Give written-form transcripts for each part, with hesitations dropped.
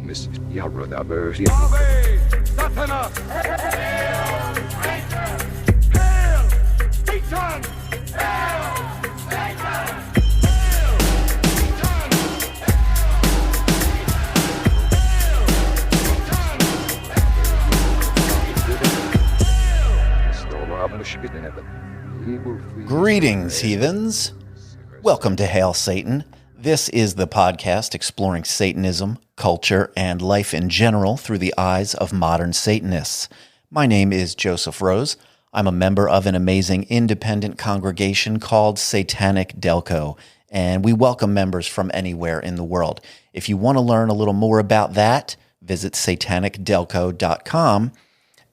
Mrs. Yarodaverse. Satanist! Hail, Satan! Hail, Satan! Hail, Satan! Greetings, heathens. Welcome to Hail Satan. This is the podcast exploring Satanism, culture, and life in general through the eyes of modern Satanists. My name is Joseph Rose. I'm a member of an amazing independent congregation called Satanic Delco, and we welcome members from anywhere in the world. If you want to learn a little more about that, visit satanicdelco.com.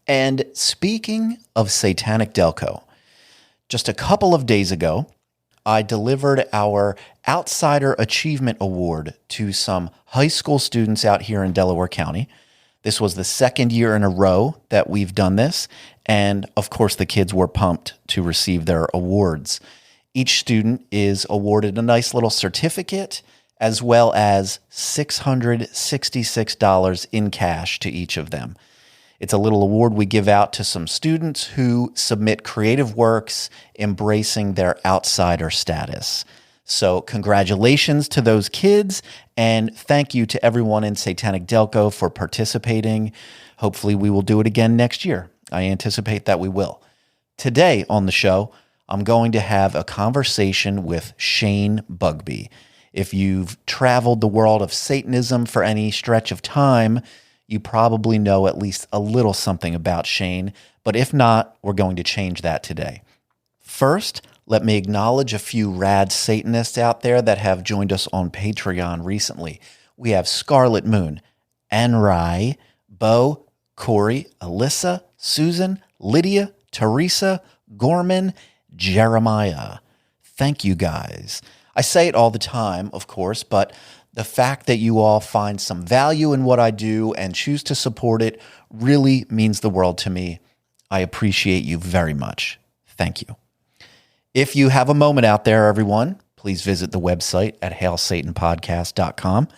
And speaking of Satanic Delco, just a couple of days ago, I delivered our Outsider Achievement Award to some high school students out here in Delaware County. This was the second year in a row that we've done this, and of course the kids were pumped to receive their awards. Each student is awarded a nice little certificate as well as $666 in cash to each of them. It's a little award we give out to some students who submit creative works embracing their outsider status. So congratulations to those kids, and thank you to everyone in Satanic Delco for participating. Hopefully we will do it again next year. I anticipate that we will. Today on the show, I'm going to have a conversation with Shane Bugbee. If you've traveled the world of Satanism for any stretch of time, you probably know at least a little something about Shane, but if not, we're going to change that today. First, let me acknowledge a few rad Satanists out there that have joined us on Patreon recently. We have Scarlet Moon, Enrai, Bo, Corey, Alyssa, Susan, Lydia, Teresa, Gorman, Jeremiah. Thank you guys. I say it all the time, of course, but the fact that you all find some value in what I do and choose to support it really means the world to me. I appreciate you very much. Thank you. If you have a moment out there, everyone, please visit the website at hailsatanpodcast.com.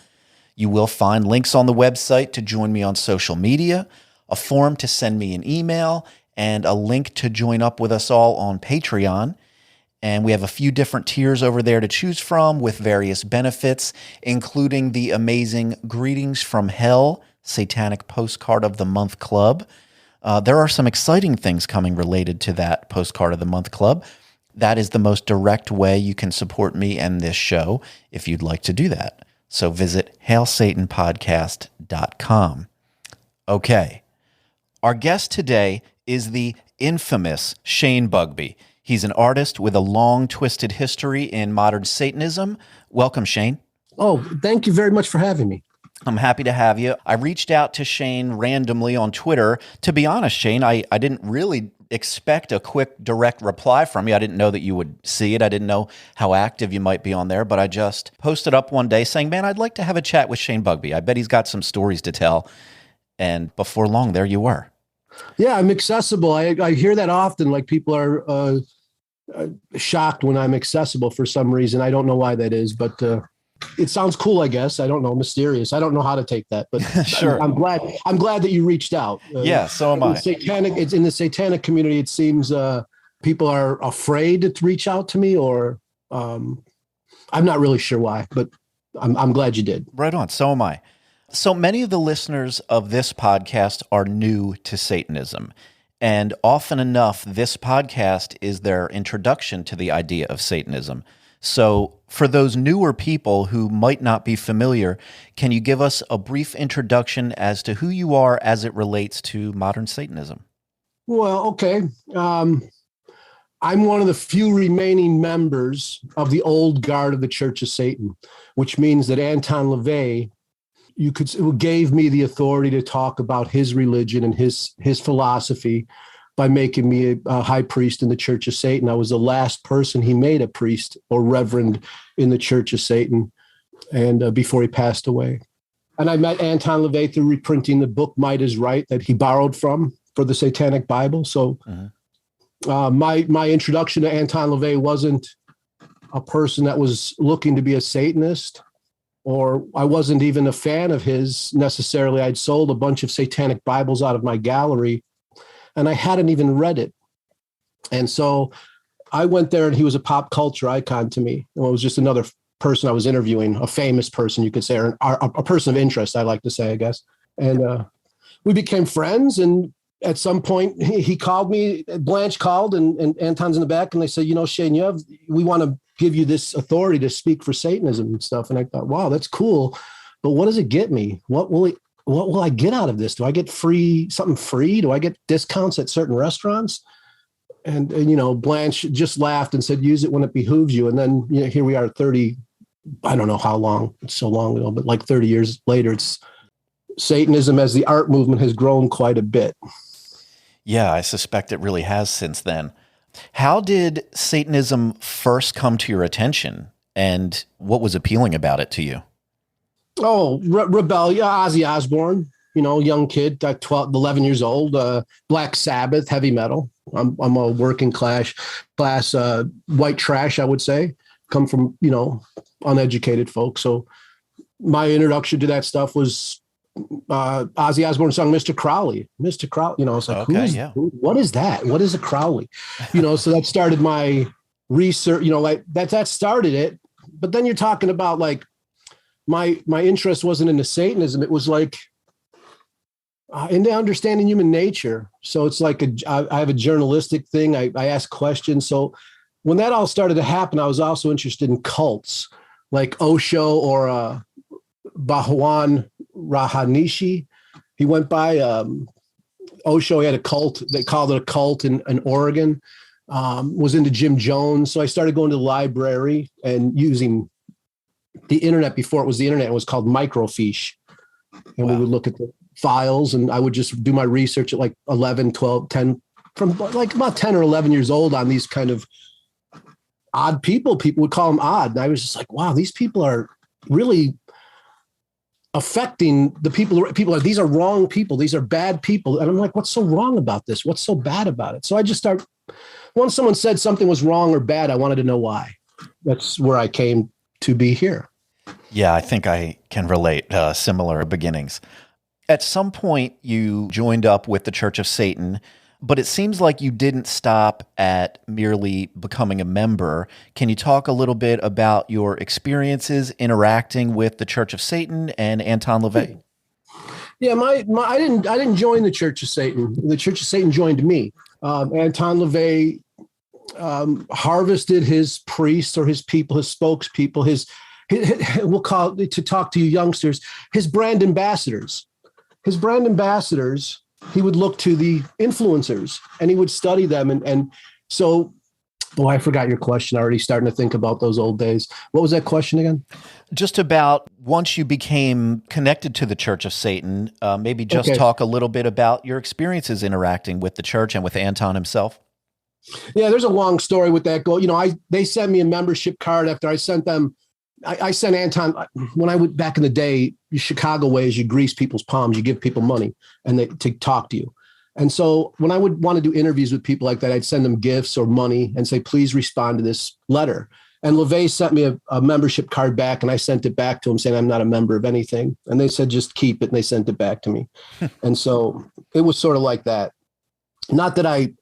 You will find links on the website to join me on social media, a form to send me an email, and a link to join up with us all on Patreon. And we have a few different tiers over there to choose from with various benefits, including the amazing Greetings from Hell Satanic Postcard of the Month Club. There are some exciting things coming related to that Postcard of the Month Club. That is the most direct way you can support me and this show if you'd like to do that. So visit hailsatanpodcast.com. Okay. Our guest today is the infamous Shane Bugbee. He's an artist with a long, twisted history in modern Satanism. Welcome, Shane. Oh, thank you very much for having me. I'm happy to have you. I reached out to Shane randomly on Twitter. To be honest, Shane, I didn't really expect a quick, direct reply from you. I didn't know that you would see it. I didn't know how active you might be on there, but I just posted up one day saying, man, I'd like to have a chat with Shane Bugbee. I bet he's got some stories to tell. And before long, there you were. Yeah, I'm accessible. I hear that often, like people are shocked when I'm accessible for some reason. I don't know why that is, but it sounds cool, I guess. I don't know, mysterious. I don't know how to take that, but sure. I'm glad that you reached out. Yeah, so am I. It's in the satanic community. It seems people are afraid to reach out to me, or I'm not really sure why, but I'm glad you did. Right on. So am I. So many of the listeners of this podcast are new to Satanism. And often enough, this podcast is their introduction to the idea of Satanism. So for those newer people who might not be familiar, can you give us a brief introduction as to who you are as it relates to modern Satanism? Well, okay. I'm one of the few remaining members of the old guard of the Church of Satan, which means that Anton LaVey gave me the authority to talk about his religion and his philosophy by making me a high priest in the Church of Satan. I was the last person he made a priest or reverend in the Church of Satan, and before he passed away. And I met Anton LaVey through reprinting the book Might is Right that he borrowed from for the Satanic Bible. So my introduction to Anton LaVey wasn't a person that was looking to be a Satanist or I wasn't even a fan of his necessarily. I'd sold a bunch of satanic Bibles out of my gallery, and I hadn't even read it. And so I went there, and he was a pop culture icon to me. It was just another person I was interviewing, a famous person, you could say, or a person of interest, I like to say, I guess. And we became friends. And at some point, he called me. Blanche called, and Anton's in the back, and they said, Shane, we want to give you this authority to speak for Satanism and stuff. And I thought, wow, that's cool. But what does it get me? What will I get out of this? Do I get something free? Do I get discounts at certain restaurants? And Blanche just laughed and said, use it when it behooves you. And then, here we are 30, I don't know how long, it's so long ago, but like 30 years later, it's Satanism as the art movement has grown quite a bit. Yeah, I suspect it really has since then. How did Satanism first come to your attention, and what was appealing about it to you? Oh, rebellion, Ozzy Osbourne, young kid, 11 years old, Black Sabbath, heavy metal. I'm a working class white trash, I would say, come from, uneducated folks. So my introduction to that stuff was Ozzy Osbourne song, Mr. Crowley. I was like, what is that? What is a Crowley? So that started my research, like that started it. But then you're talking about like my interest wasn't into Satanism. It was like into understanding human nature. So it's like I have a journalistic thing. I ask questions. So when that all started to happen, I was also interested in cults like Osho or Bhagwan Rahanishi. He went by Osho. He had a cult. They called it a cult in Oregon. Was into Jim Jones. So I started going to the library and using the internet before it was the internet. It was called microfiche. And we would look at the files, and I would just do my research at like 11, 12, 10, from like about 10 or 11 years old on these kind of odd people. People would call them odd. And I was just like, wow, these people are really affecting the people these are wrong people. These are bad people. And I'm like, what's so wrong about this? What's so bad about it? So I just once someone said something was wrong or bad, I wanted to know why. That's where I came to be here. Yeah, I think I can relate, similar beginnings. At some point, you joined up with the Church of Satan, but it seems like you didn't stop at merely becoming a member. Can you talk a little bit about your experiences interacting with the Church of Satan and Anton LaVey? Yeah, I didn't join the Church of Satan. The Church of Satan joined me. Anton LaVey harvested his priests or his people, his spokespeople, we'll call it, to talk to you youngsters, his brand ambassadors. He would look to the influencers and he would study them. And so, I forgot your question. I'm already starting to think about those old days. What was that question again? Just about once you became connected to the Church of Satan, maybe just talk a little bit about your experiences interacting with the church and with Anton himself. Yeah, there's a long story with that. They sent me a membership card after I sent them. I sent Anton, when I went back in the day, Chicago way is you grease people's palms, you give people money and to talk to you. And so when I would want to do interviews with people like that, I'd send them gifts or money and say, please respond to this letter. And LaVey sent me a membership card back, and I sent it back to him saying, I'm not a member of anything. And they said, just keep it. And they sent it back to me. And so it was sort of like that. Not that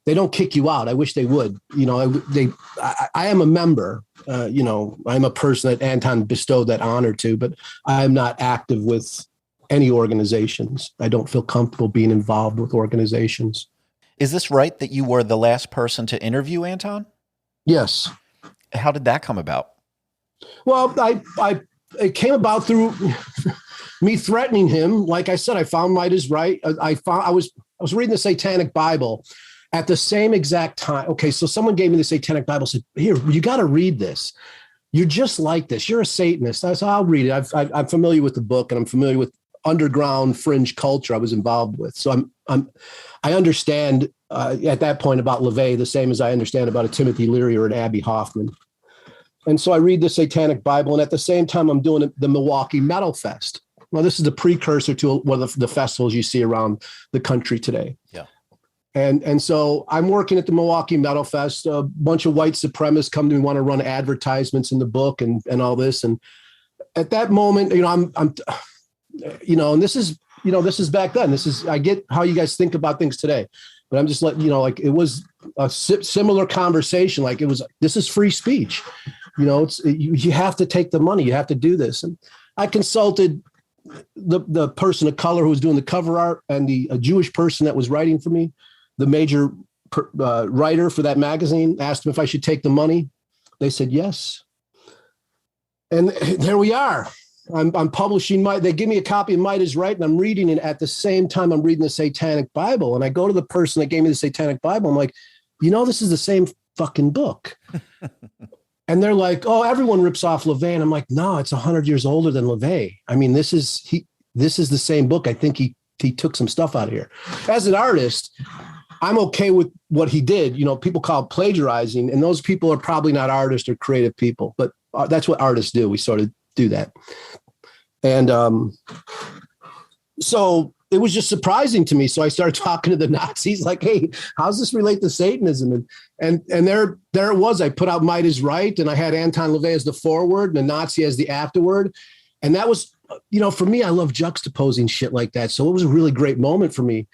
they don't kick you out. I wish they would. I am a member. I'm a person that Anton bestowed that honor to, but I am not active with any organizations. I don't feel comfortable being involved with organizations. Is this right that you were the last person to interview Anton? Yes. How did that come about? Well, it came about through me threatening him. Like I said, I found might is right. I was reading the Satanic Bible at the same exact time. Okay, so someone gave me the Satanic Bible, said, here, you got to read this. You're just like this. You're a Satanist. I said, I'll read it. I'm familiar with the book, and I'm familiar with underground fringe culture I was involved with. So I understand at that point about LaVey the same as I understand about a Timothy Leary or an Abby Hoffman. And so I read the Satanic Bible, and at the same time, I'm doing the Milwaukee Metal Fest. Well, this is the precursor to one of the festivals you see around the country today. Yeah. And so I'm working at the Milwaukee Metal Fest. A bunch of white supremacists come to me, want to run advertisements in the book and all this. And at that moment, I'm and this is back then. I get how you guys think about things today, but I'm just letting like it was a similar conversation. Like this is free speech. You have to take the money. You have to do this. And I consulted the person of color who was doing the cover art and a Jewish person that was writing for me. The major writer for that magazine asked them if I should take the money. They said yes. And there we are. I'm publishing they give me a copy of Might is Right, and I'm reading it at the same time I'm reading the Satanic Bible. And I go to the person that gave me the Satanic Bible. I'm like, this is the same fucking book. And they're like, oh, everyone rips off LaVey. And I'm like, no, it's 100 years older than LaVey. I mean, this is the same book. I think he took some stuff out of here. As an artist, I'm okay with what he did. People call it plagiarizing, and those people are probably not artists or creative people, but that's what artists do. We sort of do that. And so it was just surprising to me. So I started talking to the Nazis like, hey, how's this relate to Satanism? And there it was. I put out Might is Right, and I had Anton LaVey as the foreword and the Nazi as the afterword. And that was, for me, I love juxtaposing shit like that. So it was a really great moment for me,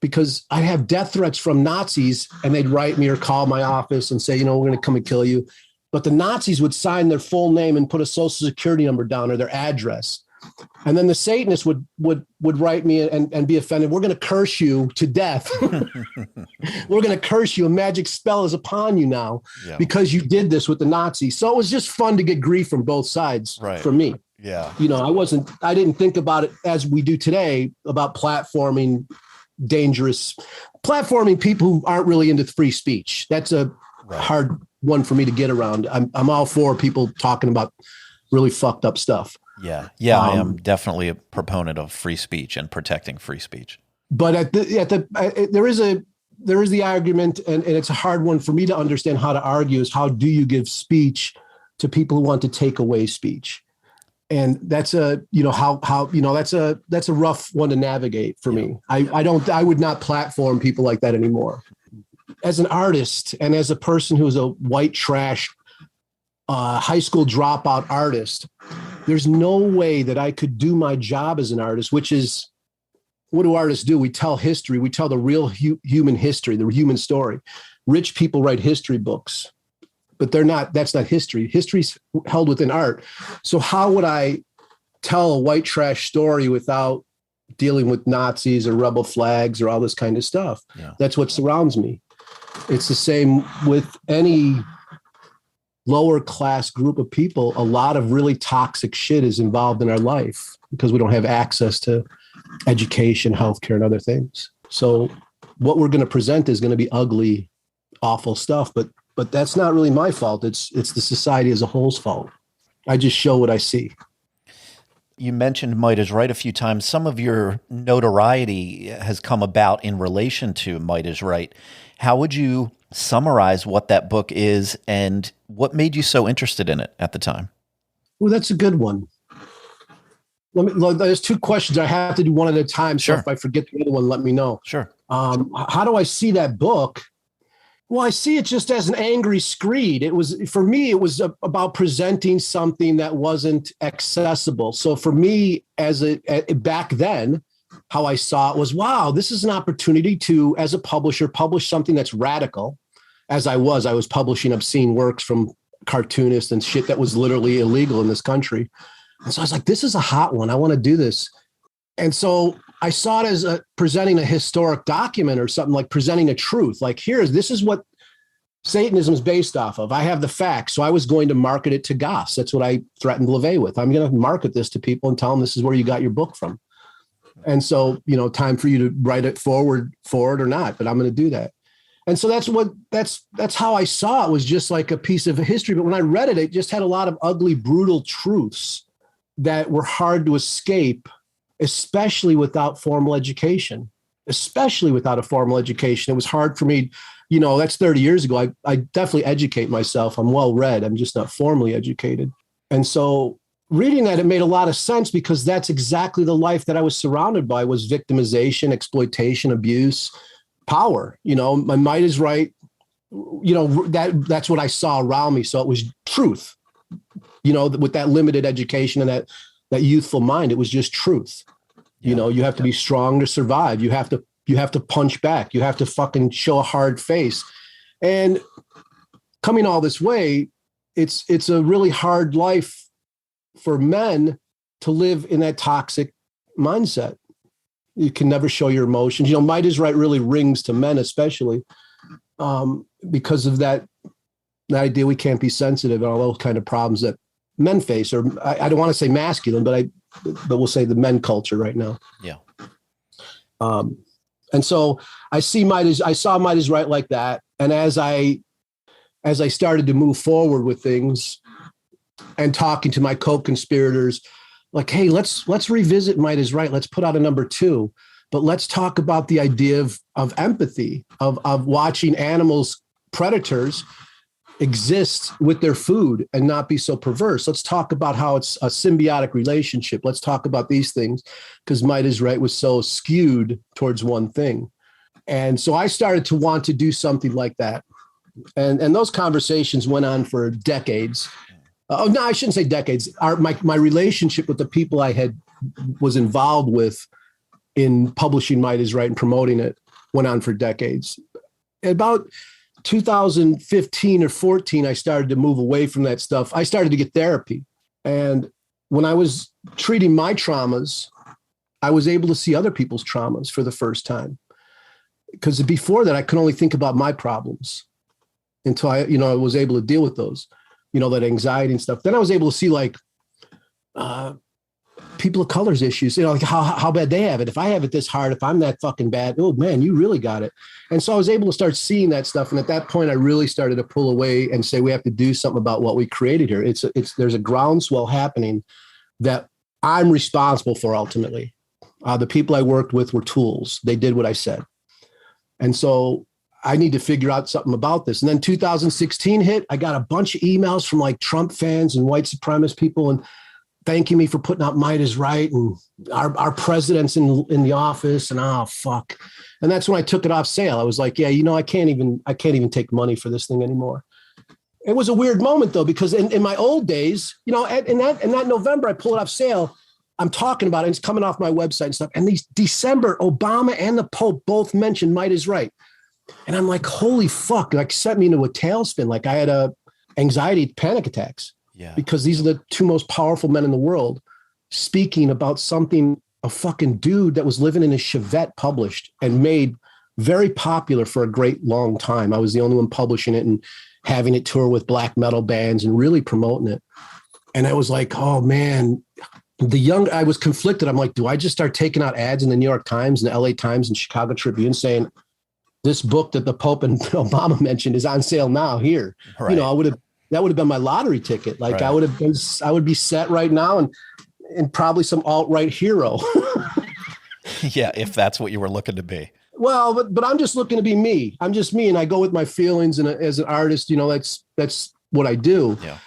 because I have death threats from Nazis, and they'd write me or call my office and say, we're going to come and kill you. But the Nazis would sign their full name and put a social security number down or their address. And then the Satanists would write me and be offended. We're going to curse you to death. We're going to curse you. A magic spell is upon you now because you did this with the Nazis. So it was just fun to get grief from both sides for me. Yeah. I didn't think about it as we do today about platforming people who aren't really into free speech. That's a hard one for me to get around. I'm all for people talking about really fucked up stuff. Yeah. I am definitely a proponent of free speech and protecting free speech. But there is the argument, and it's a hard one for me to understand how to argue, is how do you give speech to people who want to take away speech? And that's that's a rough one to navigate for me. I would not platform people like that anymore. As an artist and as a person who's a white trash high school dropout artist, there's no way that I could do my job as an artist, which is, what do artists do? We tell history. We tell the real human history, the human story. Rich people write history books, but that's not history. History's held within art. So how would I tell a white trash story without dealing with Nazis or rebel flags or all this kind of stuff? Yeah. That's what surrounds me. It's the same with any lower class group of people. A lot of really toxic shit is involved in our life because we don't have access to education, healthcare, and other things. So what we're going to present is going to be ugly, awful stuff, but that's not really my fault. It's the society as a whole's fault. I just show what I see. You mentioned Might is Right a few times. Some of your notoriety has come about in relation to Might is Right. How would you summarize what that book is and what made you so interested in it at the time? Well, that's a good one. There's two questions. I have to do one at a time. So if I forget the other one, let me know. Sure. How do I see that book? Well, I see it just as an angry screed. For me, it was about presenting something that wasn't accessible. So for me, back then, how I saw it was, wow, this is an opportunity to, as a publisher, publish something that's radical. As I was publishing obscene works from cartoonists and shit that was literally illegal in this country. And so I was like, this is a hot one. I want to do this. And so I saw it as presenting a historic document or something, like presenting a truth. Like, this is what Satanism is based off of. I have the facts. So I was going to market it to goths. That's what I threatened LaVey with. I'm going to market this to people and tell them this is where you got your book from. And so, time for you to write it forward or not, but I'm going to do that. And so that's how I saw it, was just like a piece of history. But when I read it, it just had a lot of ugly, brutal truths that were hard to escape, especially without formal education. Especially without a formal education. It was hard for me, that's 30 years ago. I definitely educate myself. I'm well read. I'm just not formally educated. And so reading that, it made a lot of sense, because that's exactly the life that I was surrounded by, was victimization, exploitation, abuse, power. My might is right. That's what I saw around me. So it was truth, with that limited education and that youthful mind, it was just truth. Yeah. You have to be strong to survive. You have to punch back. You have to fucking show a hard face. And coming all this way, it's a really hard life for men to live in that toxic mindset. You can never show your emotions. Might is right really rings to men, especially because of that idea we can't be sensitive and all those kind of problems that men face, or I don't want to say masculine, but we'll say the men culture right now. Yeah. And so I saw might is right like that. And as I started to move forward with things and talking to my co-conspirators, like, hey, let's revisit might is right. Let's put out a number 2, but let's talk about the idea of empathy, of watching animals, predators, exist with their food and not be so perverse. Let's talk about how it's a symbiotic relationship. Let's talk about these things, because might is right was so skewed towards one thing. And so I started to want to do something like that. And those conversations went on for decades. No, I shouldn't say decades. My relationship with the people I was involved with in publishing Might is Right and promoting it went on for decades. About 2015 or 14, I started to move away from that stuff. I started to get therapy. And when I was treating my traumas, I was able to see other people's traumas for the first time. Because before that, I could only think about my problems until I was able to deal with those, that anxiety and stuff. Then I was able to see people of color's issues, like how bad they have it. If I have it this hard, if I'm that fucking bad, oh man, you really got it. And so I was able to start seeing that stuff. And at that point, I really started to pull away and say, we have to do something about what we created here. There's a groundswell happening that I'm responsible for ultimately. The people I worked with were tools. They did what I said. And so I need to figure out something about this. And then 2016 hit, I got a bunch of emails from like Trump fans and white supremacist people and thanking me for putting out Might is Right and our president's in the office, and oh fuck. And that's when I took it off sale. I was like, yeah, I can't even take money for this thing anymore. It was a weird moment though, because in my old days, in that November, I pull it off sale. I'm talking about it. It's coming off my website and stuff. And these December, Obama and the Pope both mentioned Might is Right. And I'm like, holy fuck, like sent me into a tailspin. Like I had anxiety, panic attacks. Yeah. Because these are the 2 most powerful men in the world speaking about something a fucking dude that was living in a Chevette published and made very popular for a great long time. I was the only one publishing it and having it tour with black metal bands and really promoting it. And I was like, oh man, I was conflicted. I'm like, do I just start taking out ads in the New York Times and the LA Times and Chicago Tribune saying this book that the Pope and Obama mentioned is on sale now here? Right. That would have been my lottery ticket. Like right. I would be set right now and probably some alt-right hero. Yeah. If that's what you were looking to be. Well, but I'm just looking to be me. I'm just me. And I go with my feelings. And as an artist, that's what I do. Yeah.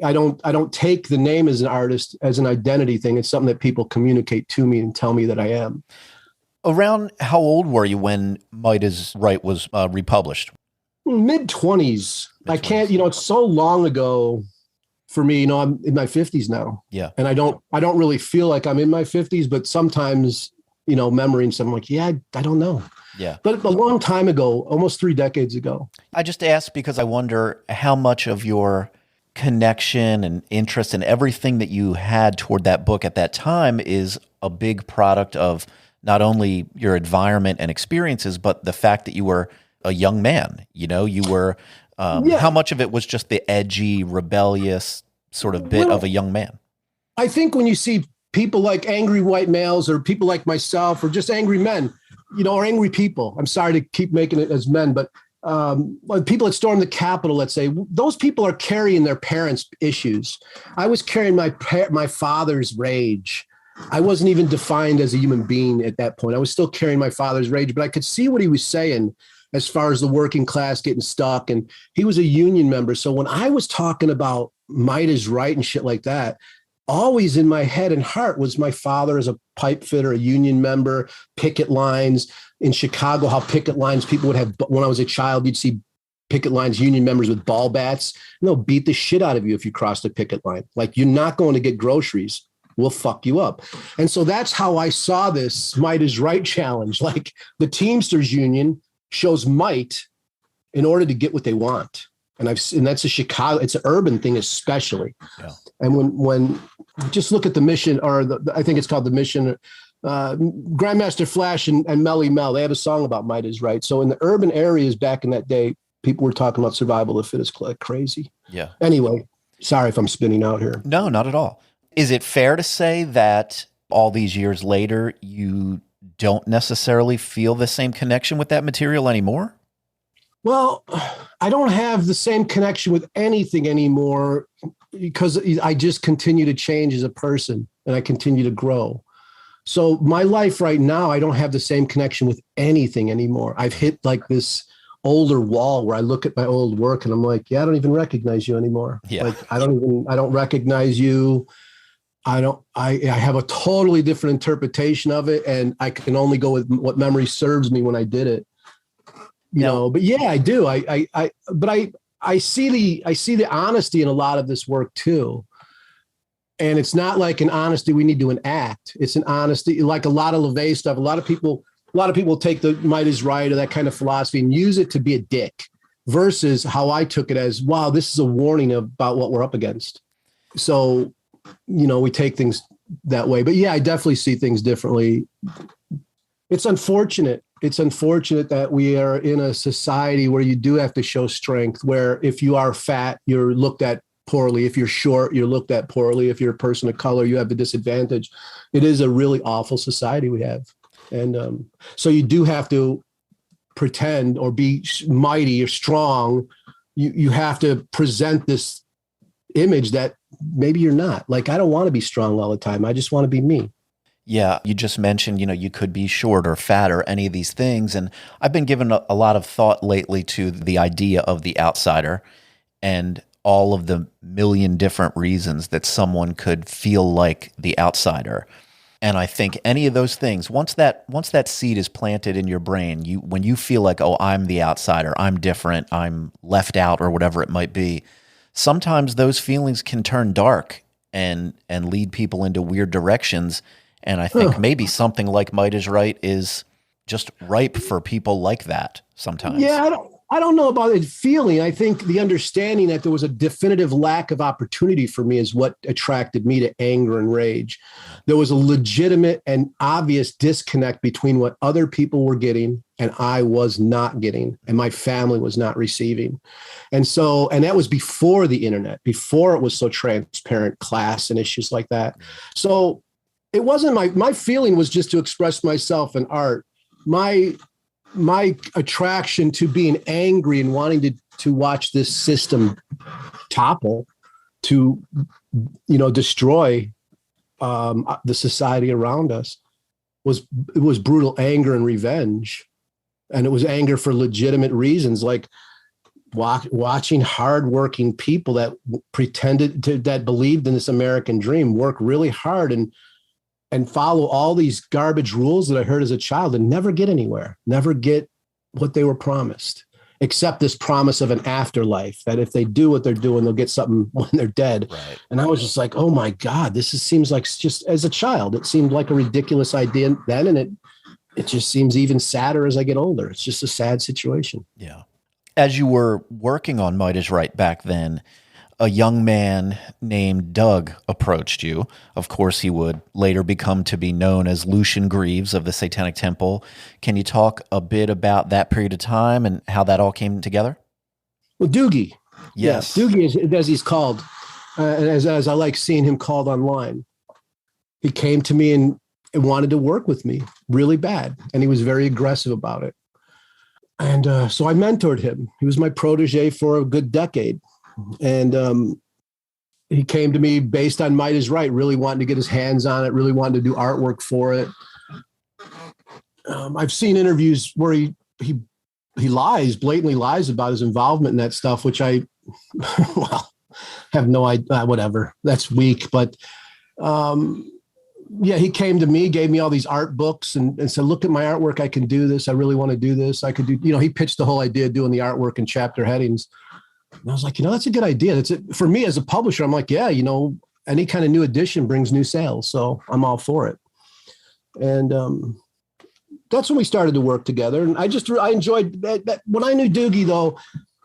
I don't take the name as an artist as an identity thing. It's something that people communicate to me and tell me that I am. Around how old were you when Might is Right was republished? Mid-20s. I can't, it's so long ago for me, I'm in my 50s now. Yeah. And I don't really feel like I'm in my 50s, but sometimes, memories, I'm like, yeah, I don't know. Yeah. But a long time ago, almost 3 decades ago. I just asked because I wonder how much of your connection and interest and everything that you had toward that book at that time is a big product of not only your environment and experiences, but the fact that you were a young man. You were, how much of it was just the edgy, rebellious sort of bit of a young man? I think when you see people like angry white males or people like myself or just angry men, or angry people, I'm sorry to keep making it as men, but people that storm the Capitol, let's say, those people are carrying their parents' issues. I was carrying my father's rage. I wasn't even defined as a human being at that point. I was still carrying my father's rage, but I could see what he was saying as far as the working class getting stuck. And he was a union member. So when I was talking about Might is Right and shit like that, always in my head and heart was my father as a pipe fitter, a union member, picket lines in Chicago, how picket lines people would have. When I was a child, you'd see picket lines, union members with ball bats, and they'll beat the shit out of you if you cross the picket line. Like, you're not going to get groceries. We'll fuck you up. And so that's how I saw this Might is Right challenge. Like, the Teamsters Union shows might in order to get what they want. And that's a Chicago, it's an urban thing, especially. Yeah. And when just look at the Mission, or I think it's called the Mission, Grandmaster Flash and Melly Mel, they have a song about Might is Right. So in the urban areas back in that day, people were talking about survival of the fittest like crazy. Yeah. Anyway, sorry if I'm spinning out here. No, not at all. Is it fair to say that all these years later, you don't necessarily feel the same connection with that material anymore? Well, I don't have the same connection with anything anymore because I just continue to change as a person and I continue to grow. So my life right now, I don't have the same connection with anything anymore. I've hit like this older wall where I look at my old work and I'm like, yeah, I don't even recognize you anymore. Yeah. Like, I don't recognize you. I have a totally different interpretation of it. And I can only go with what memory serves me when I did it. You know, but yeah, I do. I see the honesty in a lot of this work too. And it's not like an honesty we need to enact. It's an honesty, like a lot of LaVey stuff. A lot of people take the Might is Right or that kind of philosophy and use it to be a dick, versus how I took it as, wow, this is a warning about what we're up against. So, you know, we take things that way. But yeah, I definitely see things differently. It's unfortunate. It's unfortunate that we are in a society where you do have to show strength, where if you are fat, you're looked at poorly. If you're short, you're looked at poorly. If you're a person of color, you have a disadvantage. It is a really awful society we have. And so you do have to pretend or be mighty or strong. You have to present this image that maybe you're not. Like, I don't want to be strong all the time. I just want to be me. Yeah, you just mentioned, you could be short or fat or any of these things. And I've been given a lot of thought lately to the idea of the outsider and all of the million different reasons that someone could feel like the outsider. And I think any of those things, once that seed is planted in your brain, when you feel like, oh, I'm the outsider, I'm different, I'm left out, or whatever it might be, sometimes those feelings can turn dark and lead people into weird directions. And I think maybe something like Might is Right is just ripe for people like that sometimes. Yeah, I don't know about it feeling. I think the understanding that there was a definitive lack of opportunity for me is what attracted me to anger and rage. There was a legitimate and obvious disconnect between what other people were getting and I was not getting, and my family was not receiving. And that was before the internet, before it was so transparent, class and issues like that. So it wasn't my feeling was just to express myself in art. My attraction to being angry and wanting to watch this system topple, to, destroy the society around us, it was brutal anger and revenge. And it was anger for legitimate reasons, like watching hardworking people that that believed in this American dream work really hard and follow all these garbage rules that I heard as a child and never get anywhere, never get what they were promised, except this promise of an afterlife, that if they do what they're doing, they'll get something when they're dead. Right. And I was just like, oh my God, seems like, just as a child, it seemed like a ridiculous idea then. And it just seems even sadder as I get older. It's just a sad situation. Yeah. As you were working on Might is Right back then, a young man named Doug approached you. Of course, he would later become to be known as Lucian Greaves of the Satanic Temple. Can you talk a bit about that period of time and how that all came together? Well, Doogie. Yes. Yeah, Doogie, is, as he's called, as I like seeing him called online. He came to me and wanted to work with me really bad. And he was very aggressive about it. And so I mentored him. He was my protege for a good decade. And he came to me based on Might is Right, really wanting to get his hands on it, really wanting to do artwork for it. I've seen interviews where he blatantly lies about his involvement in that stuff, which I have no idea, whatever. That's weak. But Yeah, he came to me, gave me all these art books and said, look at my artwork. I can do this. I really want to do this. I could do, he pitched the whole idea of doing the artwork and chapter headings. And I was like, that's a good idea. That's it for me as a publisher. I'm like, yeah, any kind of new edition brings new sales. So I'm all for it. And that's when we started to work together. And I enjoyed that. When I knew Doogie, though,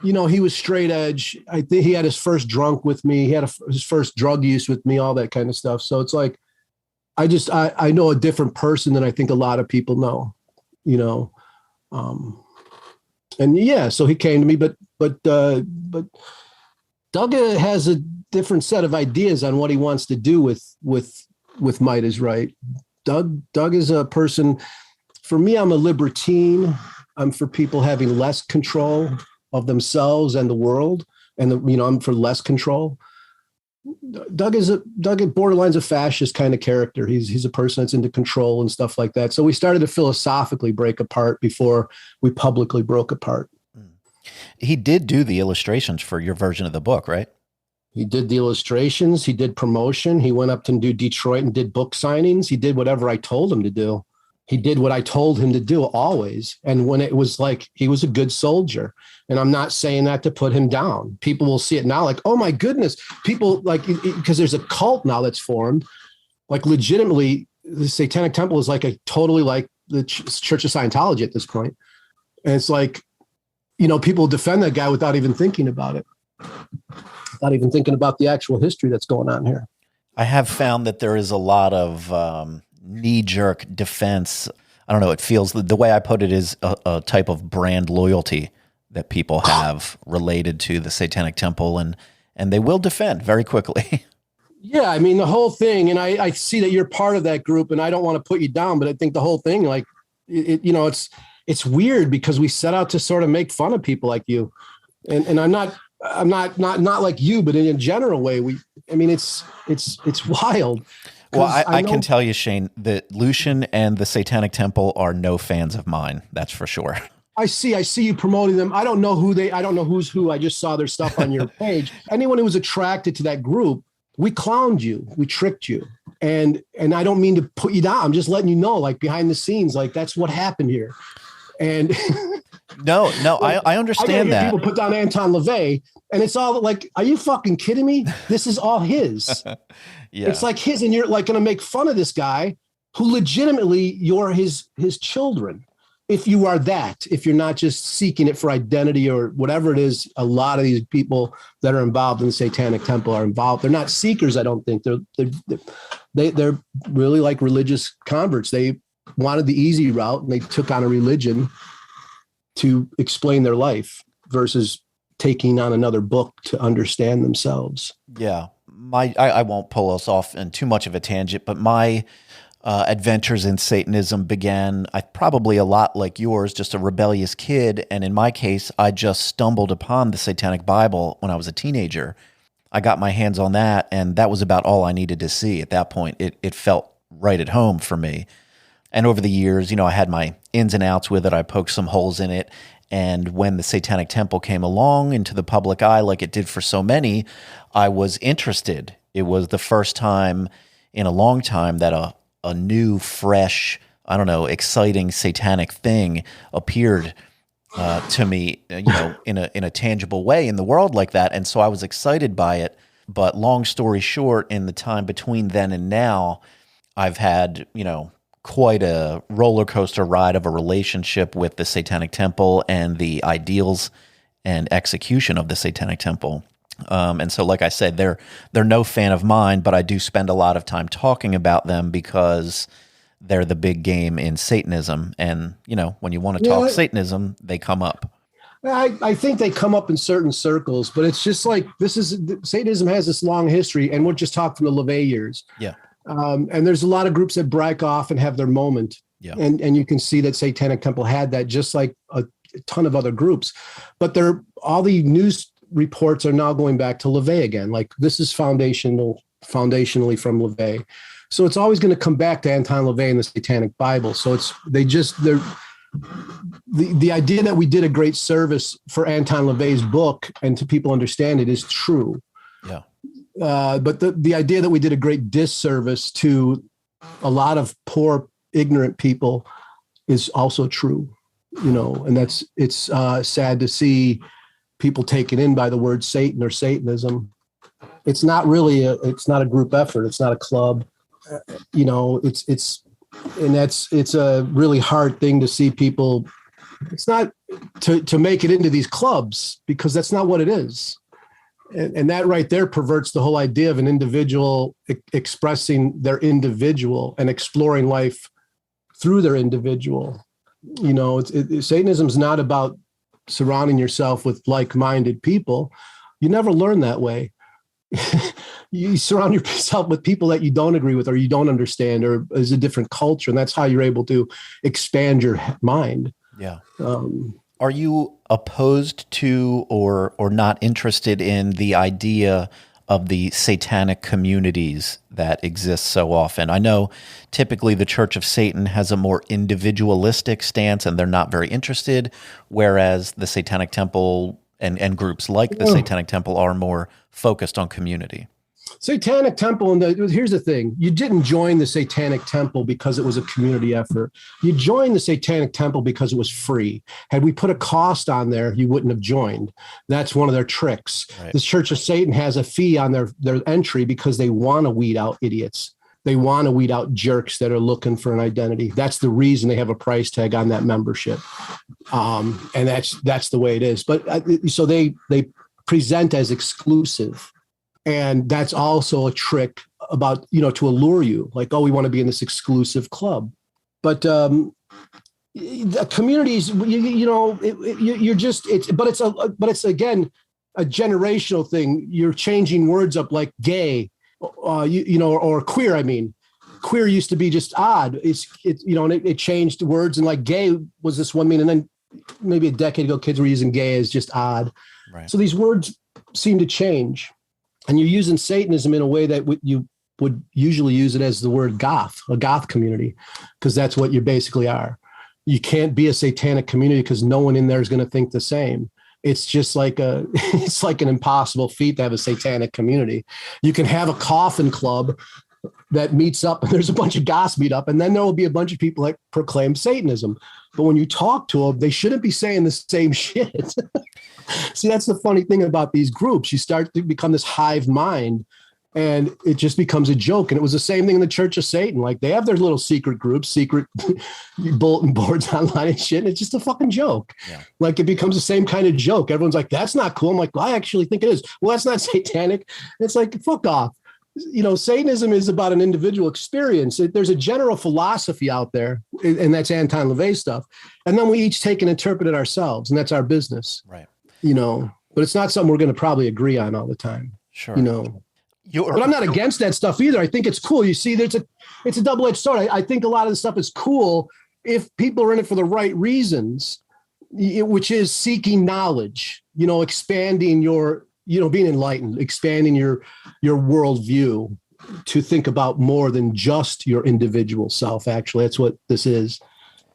he was straight edge. I think he had his first drunk with me. He had his first drug use with me, all that kind of stuff. So it's like, I know a different person than I think a lot of people know, and yeah, so he came to me, but Doug has a different set of ideas on what he wants to do with Might Is Right. Doug is a person, for me, I'm a libertine. I'm for people having less control of themselves and the world. And I'm for less control. Doug borderline's a fascist kind of character. He's a person that's into control and stuff like that. So we started to philosophically break apart before we publicly broke apart. He did do the illustrations for your version of the book, right? He did the illustrations. He did promotion. He went up to do Detroit and did book signings. He did whatever I told him to do. He did what I told him to do always. And when it was like, he was a good soldier. And I'm not saying that to put him down. People will see it now like, oh my goodness. People like, because there's a cult now that's formed. Like legitimately, the Satanic Temple is like a totally like the Church of Scientology at this point. And it's like, people defend that guy without even thinking about it. Without even thinking about the actual history that's going on here. I have found that there is a lot of knee-jerk defense. I don't know. It feels the way I put it is a type of brand loyalty that people have related to the Satanic Temple, and they will defend very quickly. Yeah, I mean the whole thing, and I see that you're part of that group, and I don't want to put you down, but I think the whole thing, like, it's weird because we set out to sort of make fun of people like you, and I'm not like you, but in a general way, it's wild. Well, I can tell you, Shane, that Lucian and the Satanic Temple are no fans of mine. That's for sure. I see you promoting them. I don't know who's who. I just saw their stuff on your page. Anyone who was attracted to that group, we clowned you, we tricked you. And I don't mean to put you down. I'm just letting you know, like behind the scenes, like that's what happened here. And no, I understand that. People put down Anton LaVey, and it's all like, are you fucking kidding me? This is all his. Yeah. It's like his, and you're like going to make fun of this guy who legitimately you're his children. If you are that, if you're not just seeking it for identity or whatever it is, a lot of these people that are involved in the Satanic Temple are involved. They're not seekers. I don't think they're really like religious converts. They wanted the easy route and they took on a religion to explain their life versus taking on another book to understand themselves. Yeah. I won't pull us off in too much of a tangent, but my adventures in Satanism began probably a lot like yours, just a rebellious kid. And in my case, I just stumbled upon the Satanic Bible when I was a teenager. I got my hands on that, and that was about all I needed to see at that point. It felt right at home for me. And over the years, I had my ins and outs with it. I poked some holes in it. And when the Satanic Temple came along into the public eye, like it did for so many, I was interested. It was the first time in a long time that a new, fresh, exciting satanic thing appeared to me, in a tangible way in the world like that. And so I was excited by it. But long story short, in the time between then and now, I've had, quite a roller coaster ride of a relationship with the Satanic Temple and the ideals and execution of the Satanic Temple. And so, like I said, they're no fan of mine, but I do spend a lot of time talking about them because they're the big game in Satanism. And, when you want to talk Satanism, they come up. I think they come up in certain circles, but it's just like, Satanism has this long history, and we'll just talk from the LaVey years. Yeah. And there's a lot of groups that break off and have their moment. Yeah. And you can see that Satanic Temple had that, just like a ton of other groups. But all the news reports are now going back to LaVey again. Like, this is foundationally from LaVey. So it's always going to come back to Anton LaVey and the Satanic Bible. So the idea that we did a great service for Anton LaVey's book and to people understand it is true. Yeah. But the idea that we did a great disservice to a lot of poor, ignorant people is also true, and it's sad to see people taken in by the word Satan or Satanism. It's not really it's not a group effort. It's not a club. It's a really hard thing to see people. It's not to make it into these clubs, because that's not what it is. And that right there perverts the whole idea of an individual expressing their individual and exploring life through their individual. Satanism is not about surrounding yourself with like-minded people. You never learn that way. You surround yourself with people that you don't agree with or you don't understand or is a different culture. And that's how you're able to expand your mind. Yeah. Are you opposed to or not interested in the idea of the satanic communities that exist so often? I know typically the Church of Satan has a more individualistic stance and they're not very interested, whereas the Satanic Temple and groups like the Satanic Temple are more focused on community. Satanic Temple, and here's the thing. You didn't join the Satanic Temple because it was a community effort. You joined the Satanic Temple because it was free. Had we put a cost on there, you wouldn't have joined. That's one of their tricks. Right. The Church of Satan has a fee on their entry because they want to weed out idiots. They want to weed out jerks that are looking for an identity. That's the reason they have a price tag on that membership. And that's the way it is. But so they present as exclusive. And that's also a trick about, to allure you, like, oh, we want to be in this exclusive club. But the communities, it's again, a generational thing. You're changing words up like gay, or queer. I mean, queer used to be just odd. It changed words, and like gay was this one meaning. And then maybe a decade ago, kids were using gay as just odd. Right. So these words seem to change. And you're using Satanism in a way that you would usually use it as the word goth, a goth community, because that's what you basically are. You can't be a satanic community because no one in there is going to think the same. It's just like it's like an impossible feat to have a satanic community. You can have a coffin club that meets up and there's a bunch of goths meet up, and then there will be a bunch of people that proclaim Satanism. But when you talk to them, they shouldn't be saying the same shit. See, that's the funny thing about these groups. You start to become this hive mind and it just becomes a joke. And it was the same thing in the Church of Satan. Like they have their little secret groups, secret bulletin boards online and shit. And it's just a fucking joke. Yeah. Like it becomes the same kind of joke. Everyone's like, that's not cool. I'm like, well, I actually think it is. Well, that's not satanic. It's like, fuck off. Satanism is about an individual experience. There's a general philosophy out there, and that's Anton LaVey stuff. And then we each take and interpret it ourselves, and that's our business. Right. But it's not something we're going to probably agree on all the time. Sure. But I'm not against that stuff either. I think it's cool. You see, it's a double-edged sword. I think a lot of the stuff is cool if people are in it for the right reasons, which is seeking knowledge, expanding your, being enlightened, expanding your worldview to think about more than just your individual self. Actually, that's what this is.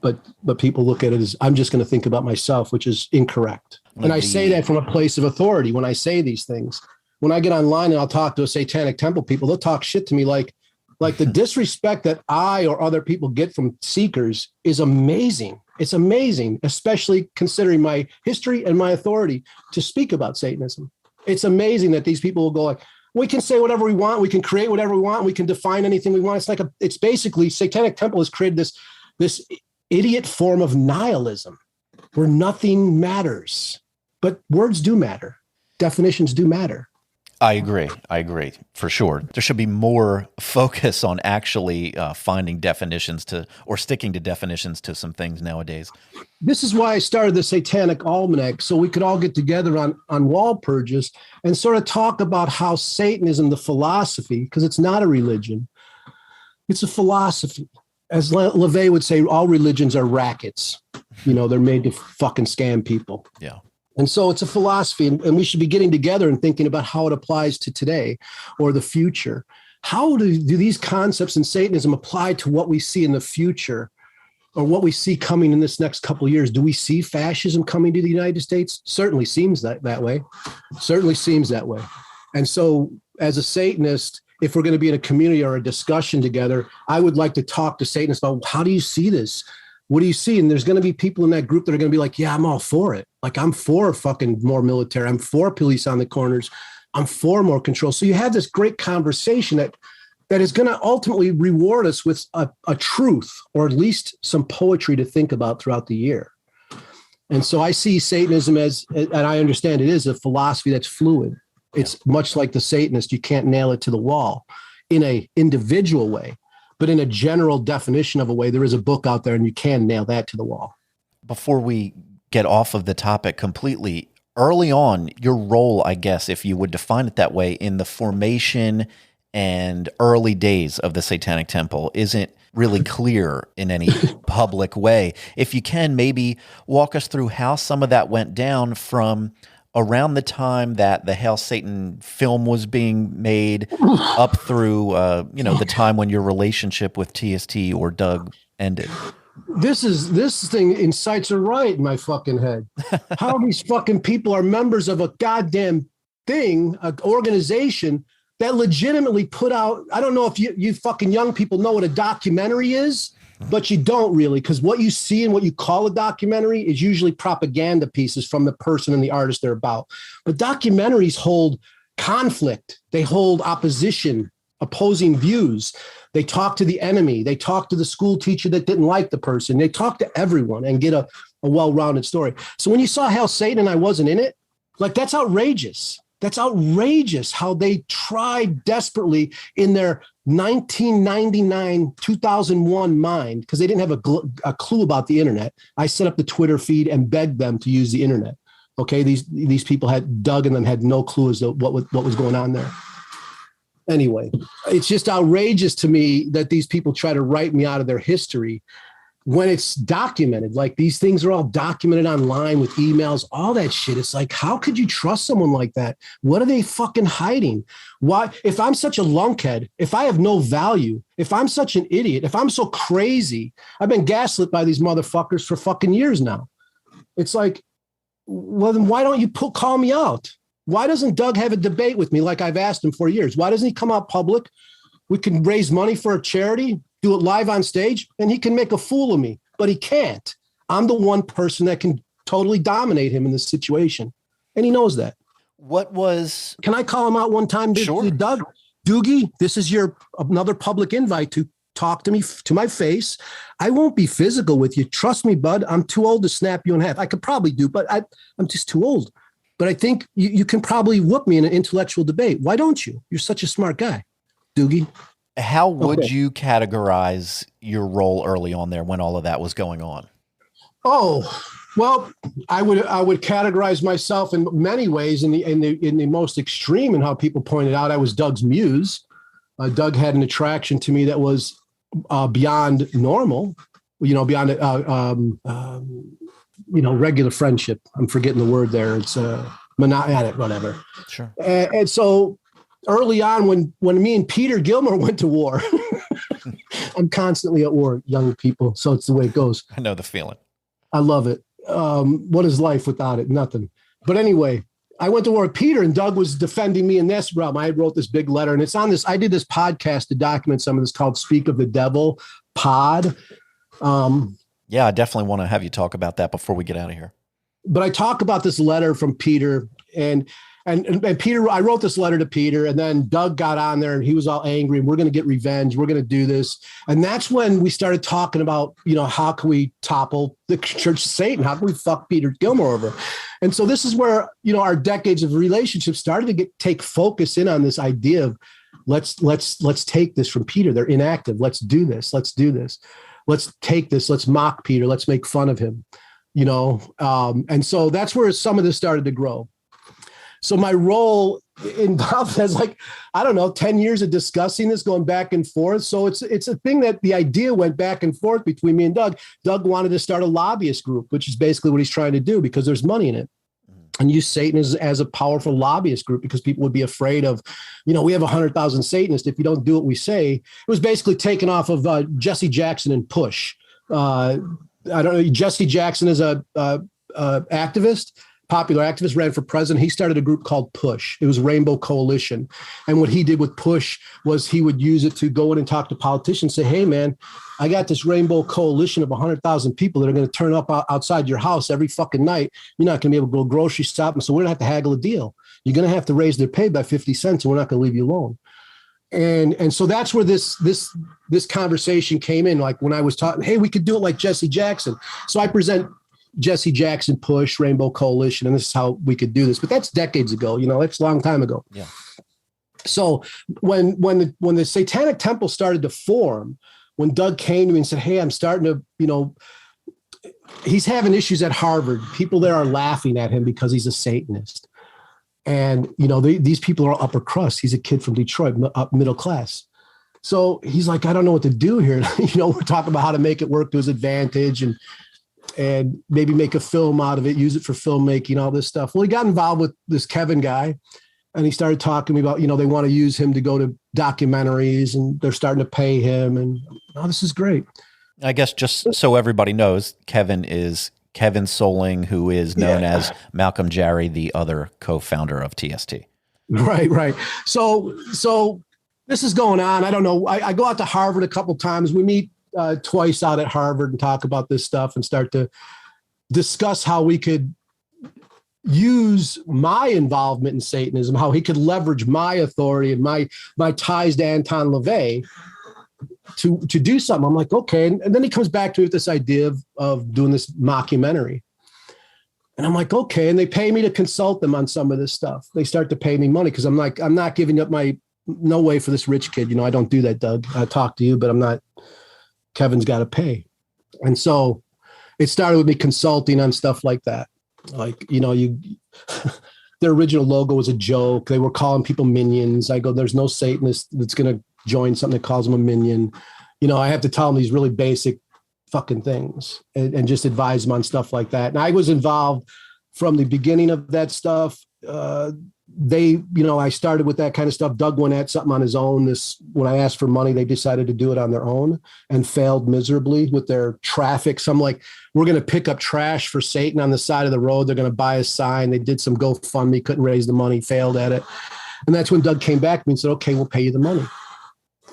But people look at it as I'm just going to think about myself, which is incorrect. And I say that from a place of authority when I say these things. When I get online and I'll talk to a Satanic Temple people, they'll talk shit to me like the disrespect that I or other people get from seekers is amazing. It's amazing, especially considering my history and my authority to speak about Satanism. It's amazing that these people will go like, we can say whatever we want, we can create whatever we want, we can define anything we want. It's basically Satanic Temple has created this idiot form of nihilism where nothing matters, but words do matter. Definitions do matter. I agree for sure. There should be more focus on actually finding definitions or sticking to definitions to some things nowadays. This is why I started the Satanic Almanac, so we could all get together on wall purges and sort of talk about how Satanism, the philosophy, because it's not a religion, it's a philosophy. As LaVey would say, all religions are rackets. They're made to fucking scam people. Yeah. And so it's a philosophy, and we should be getting together and thinking about how it applies to today or the future. How do these concepts in Satanism apply to what we see in the future or what we see coming in this next couple of years? Do we see fascism coming to the United States? Certainly seems that way. Certainly seems that way. And so as a Satanist, if we're going to be in a community or a discussion together, I would like to talk to Satanists about, how do you see this? What do you see? And there's going to be people in that group that are going to be like, yeah, I'm all for it. Like, I'm for fucking more military. I'm for police on the corners. I'm for more control. So you have this great conversation that is going to ultimately reward us with a truth, or at least some poetry to think about throughout the year. And so I see Satanism as, and I understand it is a philosophy that's fluid. It's much like the Satanist. You can't nail it to the wall in a individual way, but in a general definition of a way. There is a book out there and you can nail that to the wall. Before we get off of the topic completely, early on, your role, I guess, if you would define it that way, in the formation and early days of the Satanic Temple isn't really clear in any public way. If you can, maybe walk us through how some of that went down from around the time that the Hail Satan film was being made up through, the time when your relationship with TST or Doug ended. This thing incites a riot in my fucking head. How these fucking people are members of a goddamn thing, an organization that legitimately put out, I don't know if you fucking young people know what a documentary is, but you don't really, because what you see and what you call a documentary is usually propaganda pieces from the person and the artist they're about. But documentaries hold conflict. They hold opposition, opposing views. They talk to the enemy. They talk to the school teacher that didn't like the person. They talk to everyone and get a well-rounded story. So when you saw Hail Satan and I wasn't in it, like, that's outrageous. That's outrageous how they tried desperately in their 1999, 2001 mind, because they didn't have a clue about the internet. I set up the Twitter feed and begged them to use the internet. Okay, these people had, Doug and them had no clue as to what was going on there. Anyway, it's just outrageous to me that these people try to write me out of their history when it's documented. Like, these things are all documented online with emails, all that shit. It's like, how could you trust someone like that? What are they fucking hiding? Why? If I'm such a lunkhead, if I have no value, if I'm such an idiot, if I'm so crazy, I've been gaslit by these motherfuckers for fucking years now. It's like, well, then why don't you call me out? Why doesn't Doug have a debate with me like I've asked him for years? Why doesn't he come out public? We can raise money for a charity, do it live on stage, and he can make a fool of me, but he can't. I'm the one person that can totally dominate him in this situation, and he knows that. Can I call him out one time? Sure. Doug, Doogie, this is another public invite to talk to me to my face. I won't be physical with you. Trust me, bud. I'm too old to snap you in half. I could probably do, but I'm just too old. But I think you can probably whoop me in an intellectual debate. Why don't you? You're such a smart guy, Doogie. How would you categorize your role early on there when all of that was going on? Oh, well, I would categorize myself in many ways. In the most extreme, and how people pointed out, I was Doug's muse. Doug had an attraction to me that was beyond normal, beyond regular friendship. I'm forgetting the word there. It's whatever. Sure. And so early on, when me and Peter Gilmore went to war, I'm constantly at war, young people. So it's the way it goes. I know the feeling. I love it. What is life without it? Nothing. But anyway, I went to war with Peter, and Doug was defending me in this realm. I wrote this big letter, and it's on this. I did this podcast to document some of this called Speak of the Devil Pod. Yeah, I definitely want to have you talk about that before we get out of here. But I talk about this letter from Peter, and Peter, I wrote this letter to Peter, and then Doug got on there and he was all angry, and we're going to get revenge. We're going to do this. And that's when we started talking about, how can we topple the Church of Satan? How can we fuck Peter Gilmore over? And so this is where, our decades of relationships started to take focus in on this idea of let's take this from Peter. They're inactive. Let's do this. Let's do this. Let's take this. Let's mock Peter. Let's make fun of him, and so that's where some of this started to grow. So my role involved as 10 years of discussing this, going back and forth. So it's a thing that the idea went back and forth between me and Doug. Doug wanted to start a lobbyist group, which is basically what he's trying to do because there's money in it. And use Satan as a powerful lobbyist group because people would be afraid of, we have 100,000 Satanists. If you don't do what we say, it was basically taken off of Jesse Jackson and Push. I don't know. Jesse Jackson is a activist. popular activist, ran for president. He started a group called PUSH. It was Rainbow Coalition. And what he did with PUSH was he would use it to go in and talk to politicians, say, hey, man, I got this Rainbow Coalition of 100,000 people that are going to turn up outside your house every fucking night. You're not going to be able to go grocery shopping, so we're going to have to haggle a deal. You're going to have to raise their pay by 50 cents, and we're not going to leave you alone. And so that's where this conversation came in. Like when I was talking, hey, we could do it like Jesse Jackson. So I present Jesse Jackson, PUSH, Rainbow Coalition, and this is how we could do this. But that's decades ago, that's a long time ago. Yeah. So when the Satanic Temple started to form, when Doug came to me and said, hey, I'm starting to, he's having issues at Harvard. People there are laughing at him because he's a Satanist. And, these people are upper crust. He's a kid from Detroit, up middle class. So he's like, I don't know what to do here. We're talking about how to make it work to his advantage and maybe make a film out of it, use it for filmmaking, all this stuff. Well, he got involved with this Kevin guy, and he started talking to me about, they want to use him to go to documentaries, and they're starting to pay him. And, this is great. I guess just so everybody knows, Kevin is Kevin Soling, who is known as Malcolm Jarry, the other co-founder of TST. Right. So this is going on. I don't know. I go out to Harvard a couple times. We meet twice out at Harvard and talk about this stuff and start to discuss how we could use my involvement in Satanism, how he could leverage my authority and my ties to Anton LaVey to do something. I'm like, okay. And then he comes back to me with this idea of doing this mockumentary. And I'm like, okay. And they pay me to consult them on some of this stuff. They start to pay me money because I'm like, I'm not giving up no way for this rich kid. I don't do that, Doug. I talk to you, but I'm not. Kevin's got to pay. And so it started with me consulting on stuff like that. Like, their original logo was a joke. They were calling people minions. I go, there's no Satanist that's going to join something that calls them a minion. I have to tell them these really basic fucking things and just advise them on stuff like that. And I was involved from the beginning of that stuff. I started with that kind of stuff. Doug went at something on his own. When I asked for money, they decided to do it on their own and failed miserably with their traffic. So I'm like, we're going to pick up trash for Satan on the side of the road. They're going to buy a sign. They did some GoFundMe, couldn't raise the money, failed at it. And that's when Doug came back to me and said, okay, we'll pay you the money.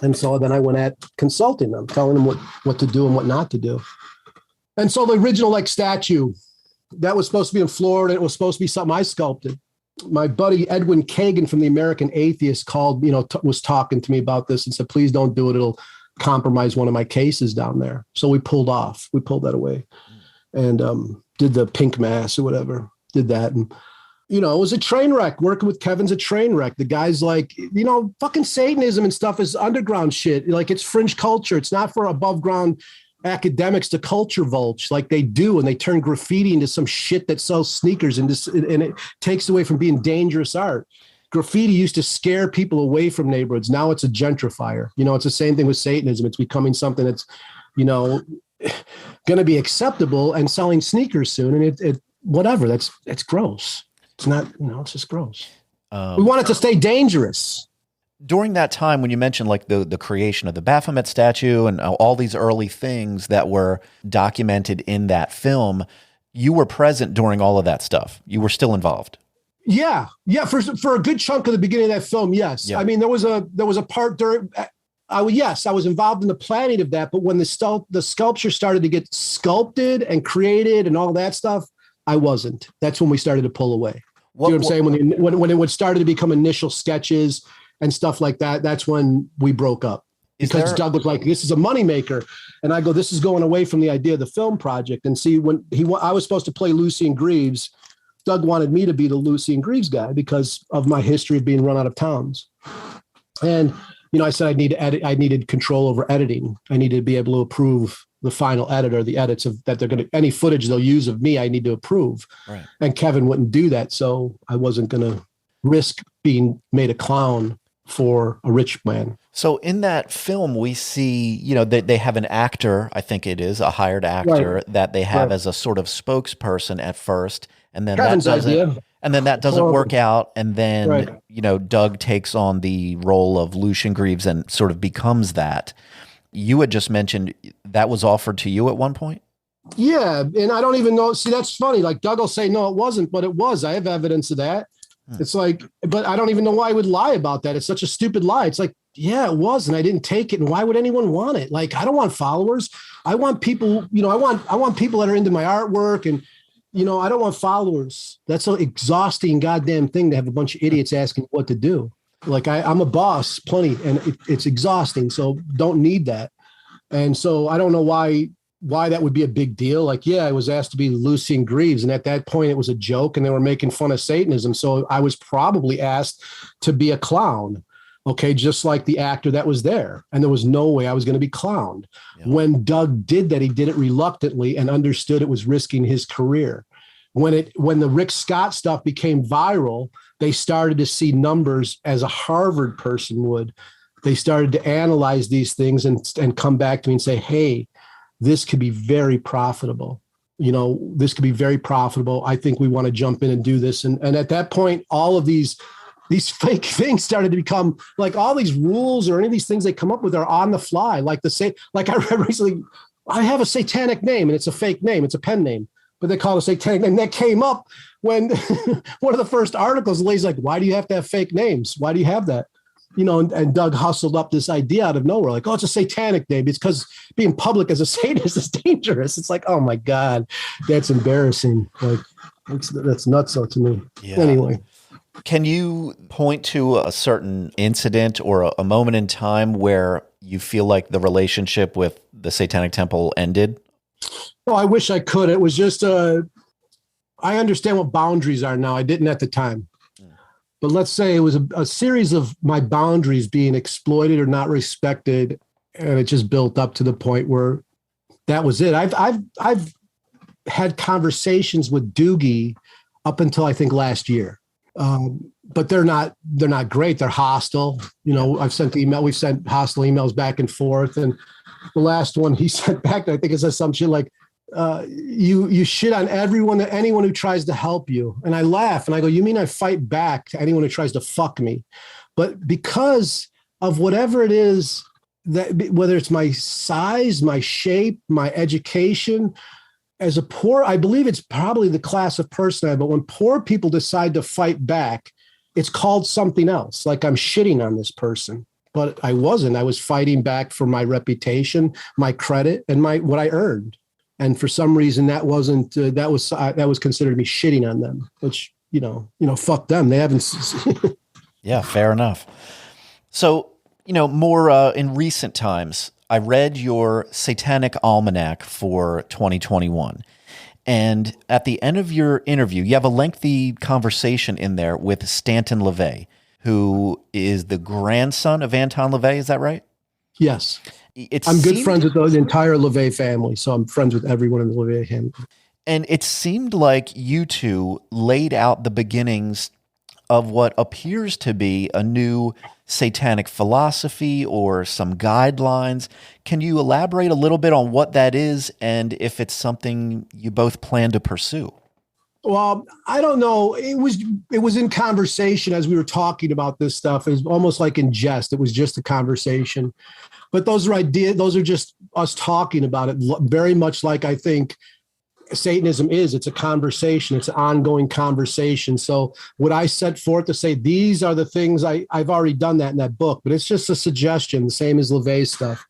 And so then I went at consulting them, telling them what to do and what not to do. And so the original statue that was supposed to be in Florida, it was supposed to be something I sculpted. My buddy Edwin Kagan from the American Atheist called, was talking to me about this and said, please don't do it. It'll compromise one of my cases down there. So we pulled that away and did the pink mass or whatever, did that. And, it was a train wreck. Working with Kevin's a train wreck. The guy's like, fucking Satanism and stuff is underground shit. Like it's fringe culture. It's not for above ground academics to culture vulture like they do, and they turn graffiti into some shit that sells sneakers and it takes away from being dangerous art. Graffiti used to scare people away from neighborhoods. Now it's a gentrifier. It's the same thing with Satanism. It's becoming something that's, going to be acceptable and selling sneakers soon. And it whatever. That's gross. It's not. It's just gross. We want it to stay dangerous. During that time when you mentioned like the creation of the Baphomet statue and all these early things that were documented in that film, you were present during all of that stuff. You were still involved. Yeah. For a good chunk of the beginning of that film, yes. Yeah. I mean, there was a part during. I was involved in the planning of that, but when the sculpture started to get sculpted and created and all that stuff, I wasn't. That's when we started to pull away. You know what I'm saying? When it started to become initial sketches and stuff like that, that's when we broke up. Because Doug was like, this is a moneymaker. And I go, this is going away from the idea of the film project. And see, when I was supposed to play Lucien Greaves, Doug wanted me to be the Lucien Greaves guy because of my history of being run out of towns. And, I said I needed control over editing. I needed to be able to approve the final edit or the edits any footage they'll use of me, I need to approve. Right. And Kevin wouldn't do that. So I wasn't going to risk being made a clown for a rich man. So in that film, we see, they have an actor, I think it is a hired actor that they have as a sort of spokesperson at first. And then Kevin's that doesn't work out. And then, Doug takes on the role of Lucien Greaves and sort of becomes that. You had just mentioned that was offered to you at one point? Yeah. And I don't even know. See, that's funny. Like Doug will say, no, it wasn't, but it was. I have evidence of that. It's like, but I don't even know why I would lie about that. It's such a stupid lie. It's like, yeah, it was, and I didn't take it. And why would anyone want it? Like, I don't want followers. I want people, I want people that are into my artwork, and, I don't want followers. That's an exhausting goddamn thing to have a bunch of idiots asking what to do. Like I'm a boss, plenty, and it's exhausting. So don't need that. And so I don't know why that would be a big deal. Like, yeah, I was asked to be Lucien Greaves. And at that point it was a joke and they were making fun of Satanism. So I was probably asked to be a clown. Okay. Just like the actor that was there. And there was no way I was going to be clowned. Yeah. When Doug did that, he did it reluctantly and understood it was risking his career. When the Rick Scott stuff became viral, they started to see numbers as a Harvard person would. They started to analyze these things and come back to me and say, hey, this could be very profitable. This could be very profitable. I think we want to jump in and do this. And at that point, all of these fake things started to become like all these rules or any of these things they come up with are on the fly. Like I read recently, I have a satanic name and it's a fake name. It's a pen name, but they call it a satanic name. That came up when one of the first articles, the lady's like, why do you have to have fake names? Why do you have that? And Doug hustled up this idea out of nowhere, like, oh, it's a satanic name. It's because being public as a Satanist is dangerous. It's like, oh my God, that's embarrassing. Like, that's nuts to me. Yeah. Anyway. Can you point to a certain incident or a moment in time where you feel like the relationship with the Satanic Temple ended? Oh, I wish I could. It was just, I understand what boundaries are now. I didn't at the time. But let's say it was a series of my boundaries being exploited or not respected, and it just built up to the point where that was it. I've had conversations with Doogie up until I think last year, but they're not great. They're hostile. I've sent email. We've sent hostile emails back and forth, and the last one he sent back, I think it says some shit like, you shit on anyone who tries to help you. And I laugh and I go, you mean I fight back to anyone who tries to fuck me? But because of whatever it is, that whether it's my size, my shape, my education, as a poor, I believe it's probably the class of person I am, but when poor people decide to fight back, it's called something else. Like I'm shitting on this person, but I wasn't. I was fighting back for my reputation, my credit, and what I earned. And for some reason, that wasn't that was considered me shitting on them, which fuck them. They haven't. Yeah, fair enough. So more in recent times, I read your Satanic Almanac for 2021, and at the end of your interview, you have a lengthy conversation in there with Anton LaVey, who is the grandson of Anton LaVey. Is that right? Yes. I'm good friends with the entire LaVey family, so I'm friends with everyone in the LaVey family. And it seemed like you two laid out the beginnings of what appears to be a new satanic philosophy or some guidelines. Can you elaborate a little bit on what that is and if it's something you both plan to pursue? Well, I don't know. It was in conversation as we were talking about this stuff. It was almost like in jest. It was just a conversation. But those are ideas. Those are just us talking about it. Very much like I think Satanism is. It's a conversation. It's an ongoing conversation. So would I set forth to say these are the things I've already done that in that book, but it's just a suggestion, the same as LaVey's stuff.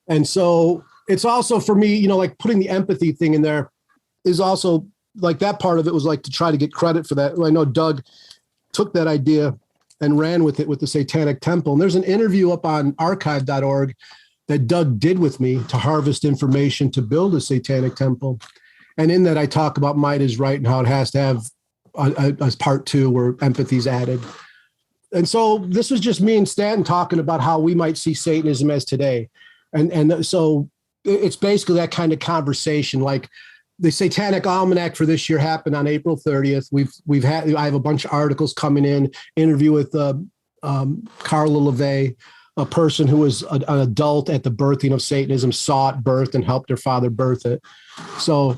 And so it's also for me, like putting the empathy thing in there is also like that part of it was like to try to get credit for that. I know Doug took that idea and ran with it with the Satanic Temple. And there's an interview up on archive.org that Doug did with me to harvest information to build a Satanic Temple. And in that, I talk about might is right and how it has to have a part 2 where empathy's added. And so this was just me and Stanton talking about how we might see Satanism as today. And so it's basically that kind of conversation. Like the Satanic Almanac for this year happened on April 30th. I have a bunch of articles coming in, interview with Carla LaVey, a person who was an adult at the birthing of Satanism, saw it birth and helped her father birth it. So,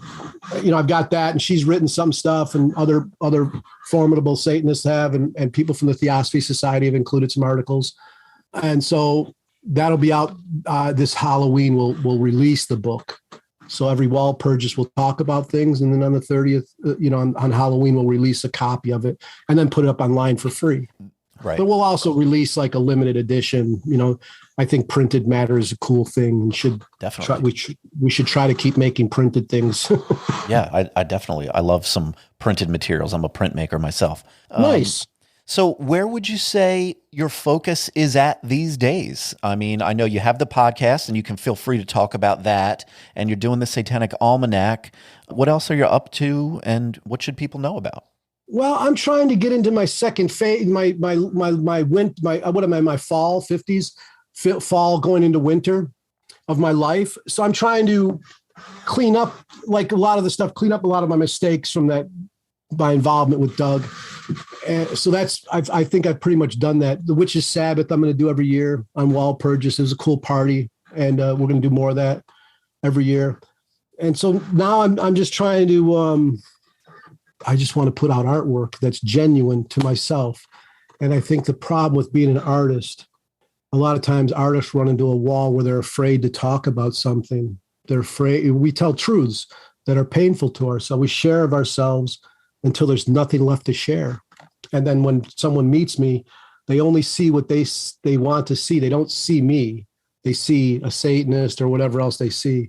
I've got that, and she's written some stuff, and other formidable Satanists have, and people from the Theosophy Society have included some articles. And so that'll be out this Halloween. We'll release the book. So every wall purchase will talk about things. And then on the 30th, on Halloween, we'll release a copy of it and then put it up online for free. Right. But we'll also release like a limited edition. I think printed matter is a cool thing and should definitely we should try to keep making printed things. Yeah, I love some printed materials. I'm a printmaker myself. Nice. So where would you say your focus is at these days? I mean, I know you have the podcast and you can feel free to talk about that, and you're doing the Satanic Almanac. What else are you up to, and what should people know about? Well, I'm trying to get into my second phase, my fall 50s, fall going into winter of my life. So I'm trying to clean up like a lot of the stuff, clean up a lot of my mistakes from my involvement with Doug. And so I think I've pretty much done that. The Witches' Sabbath, I'm going to do every year on Wall Purges. It was a cool party, and we're going to do more of that every year. And so now I'm just trying to, I just want to put out artwork that's genuine to myself. And I think the problem with being an artist, a lot of times artists run into a wall where they're afraid to talk about something. They're afraid. We tell truths that are painful to ourselves. We share of ourselves until there's nothing left to share. And then when someone meets me, they only see what they want to see. They don't see me. They see a Satanist or whatever else they see.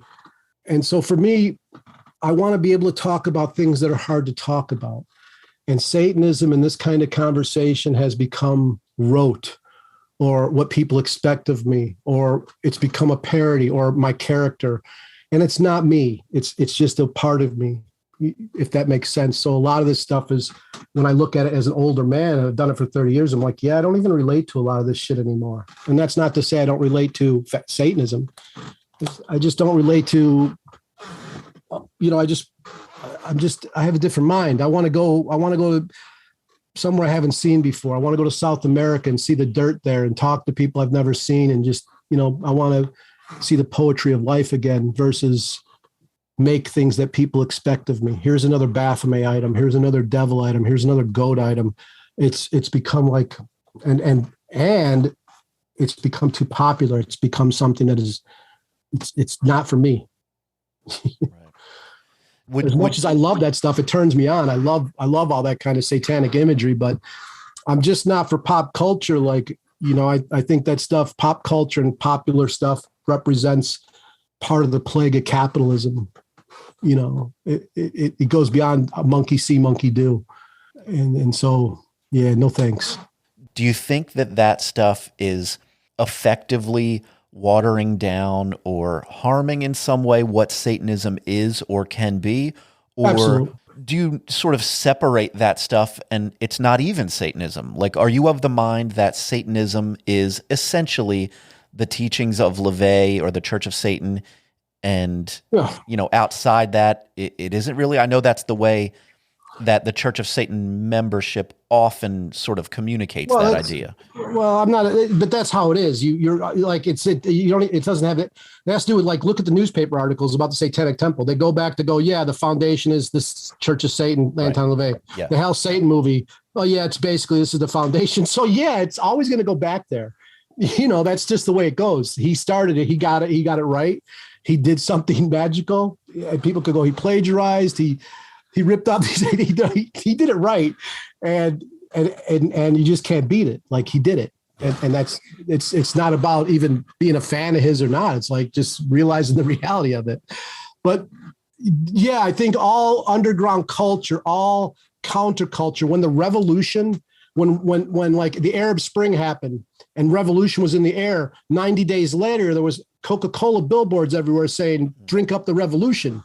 And so for me, I want to be able to talk about things that are hard to talk about. And Satanism in this kind of conversation has become rote, or what people expect of me, or it's become a parody or my character. And it's not me. It's just a part of me, if that makes sense. So a lot of this stuff is, when I look at it as an older man, and I've done it for 30 years, I'm like, yeah, I don't even relate to a lot of this shit anymore. And that's not to say I don't relate to Satanism. I just don't relate to, I have a different mind. I want to go to somewhere I haven't seen before. I want to go to South America and see the dirt there and talk to people I've never seen. And just, I want to see the poetry of life again versus make things that people expect of me. Here's another Baphomet item. Here's another devil item. Here's another goat item. It's become like, and it's become too popular. It's become something that is, it's not for me. Right. As much as I love that stuff, it turns me on. I love all that kind of satanic imagery, but I'm just not for pop culture. Like, I think that stuff, pop culture and popular stuff, represents part of the plague of capitalism. It goes beyond a monkey see, monkey do. And so, yeah, no thanks. Do you think that stuff is effectively watering down or harming in some way what Satanism is or can be? Or Absolutely. Do you sort of separate that stuff and it's not even Satanism? Like, are you of the mind that Satanism is essentially the teachings of LaVey or the Church of Satan, and, outside that, it isn't really? I know that's the way that the Church of Satan membership often sort of communicates that idea. Well, I'm not, but that's how it is. You're like, it doesn't have it. It has to do with, like, look at the newspaper articles about the Satanic Temple. They go back to the foundation is this Church of Satan, Anton LaVey. Yeah. The Hell Satan movie. Oh yeah, it's basically, this is the foundation. So yeah, it's always going to go back there. That's just the way it goes. He started it. He got it right. He did something magical. People could go, he plagiarized. He ripped up. He did it right, and you just can't beat it. Like, he did it, and that's it's not about even being a fan of his or not. It's like just realizing the reality of it. But yeah, I think all underground culture, all counterculture, when the revolution, when like the Arab Spring happened and revolution was in the air, 90 days later there was Coca-Cola billboards everywhere saying, "Drink up the revolution."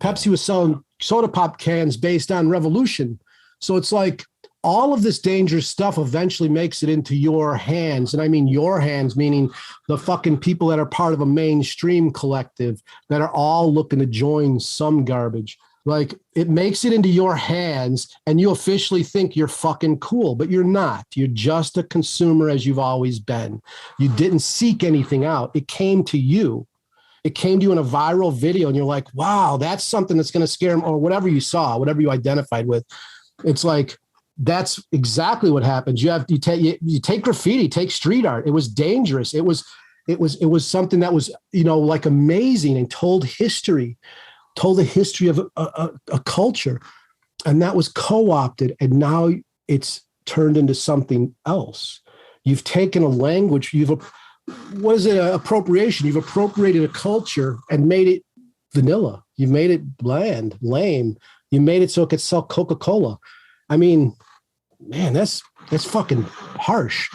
Pepsi was selling soda pop cans based on revolution. So it's like all of this dangerous stuff eventually makes it into your hands. And I mean your hands, meaning the fucking people that are part of a mainstream collective that are all looking to join some garbage. Like, it makes it into your hands and you officially think you're fucking cool, but you're not. You're just a consumer, as you've always been. You didn't seek anything out. It came to you. It came to you in a viral video and you're like, wow, that's something that's going to scare them, or whatever you saw, whatever you identified with. It's like, that's exactly what happens. You take graffiti, take street art. It was dangerous. It It was something that was, like amazing, and told the history of a culture, and that was co-opted, and now it's turned into something else. You've taken a language, what is it? Appropriation. You've appropriated a culture and made it vanilla. You've made it bland, lame. You made it so it could sell Coca-Cola. I mean, man, that's fucking harsh.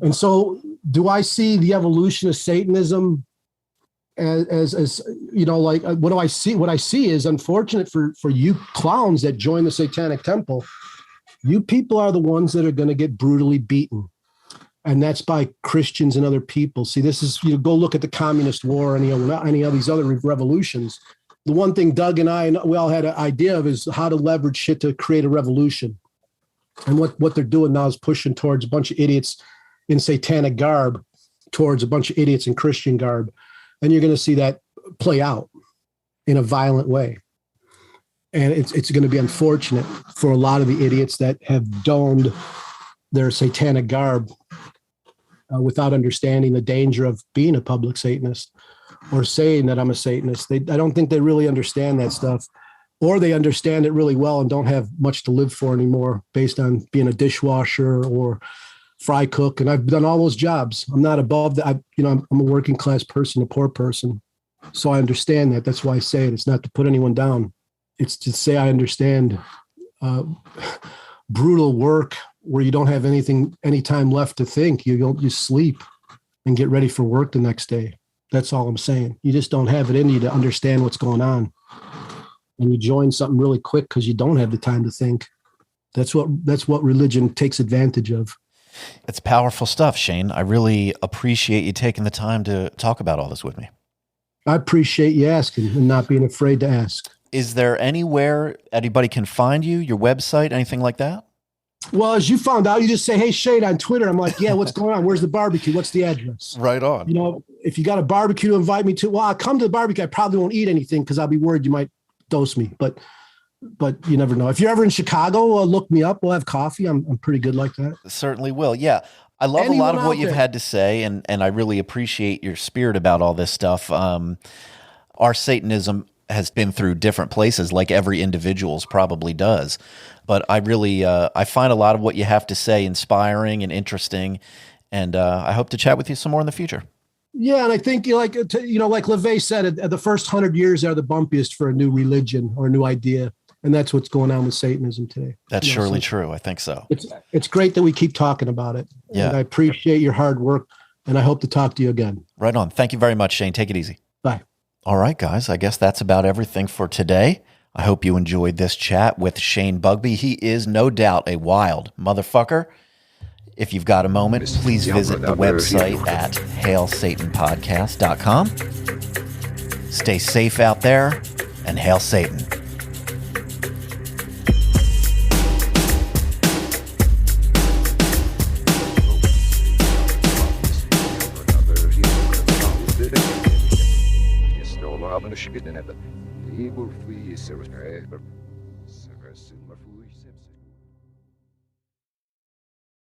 And so, do I see the evolution of Satanism as like, what do I see? What I see is unfortunate for you clowns that join the Satanic Temple. You people are the ones that are going to get brutally beaten. And that's by Christians and other people. See, this is, go look at the Communist War and any of these other revolutions. The one thing Doug and we all had an idea of is how to leverage shit to create a revolution. And what they're doing now is pushing towards a bunch of idiots in satanic garb towards a bunch of idiots in Christian garb. And you're going to see that play out in a violent way. And it's going to be unfortunate for a lot of the idiots that have donned their satanic garb without understanding the danger of being a public Satanist or saying that I'm a Satanist. I don't think they really understand that stuff, or they understand it really well and don't have much to live for anymore based on being a dishwasher or fry cook. And I've done all those jobs. I'm not above that. I'm a working class person, a poor person. So I understand that. That's why I say it. It's not to put anyone down. It's to say I understand brutal work where you don't have any time left to think. You sleep and get ready for work the next day. That's all I'm saying. You just don't have it in you to understand what's going on. And you join something really quick because you don't have the time to think. That's what religion takes advantage of. It's powerful stuff, Shane. I really appreciate you taking the time to talk about all this with me. I appreciate you asking and not being afraid to ask. Is there anywhere anybody can find you, your website, anything like that? Well, as you found out, you just say, "Hey, Shane," on Twitter. I'm like, "Yeah, what's going on? Where's the barbecue? What's the address?" Right on. If you got a barbecue to invite me to, well, I'll come to the barbecue. I probably won't eat anything because I'll be worried you might dose me. But you never know. If you're ever in Chicago, look me up. We'll have coffee. I'm pretty good like that. Certainly will. Yeah. I love a lot of what you've had to say, and I really appreciate your spirit about all this stuff. Our Satanism has been through different places, like every individual's probably does. But I really, I find a lot of what you have to say inspiring and interesting, and I hope to chat with you some more in the future. Yeah, and I think like LaVey said, the first 100 years are the bumpiest for a new religion or a new idea, and that's what's going on with Satanism today. That's surely true. I think so. It's great that we keep talking about it. Yeah, and I appreciate your hard work, and I hope to talk to you again. Right on. Thank you very much, Shane. Take it easy. Bye. All right, guys. I guess that's about everything for today. I hope you enjoyed this chat with Shane Bugbee. He is no doubt a wild motherfucker. If you've got a moment, please visit the website at hailsatanpodcast.com. Stay safe out there, and hail Satan. Evil free service.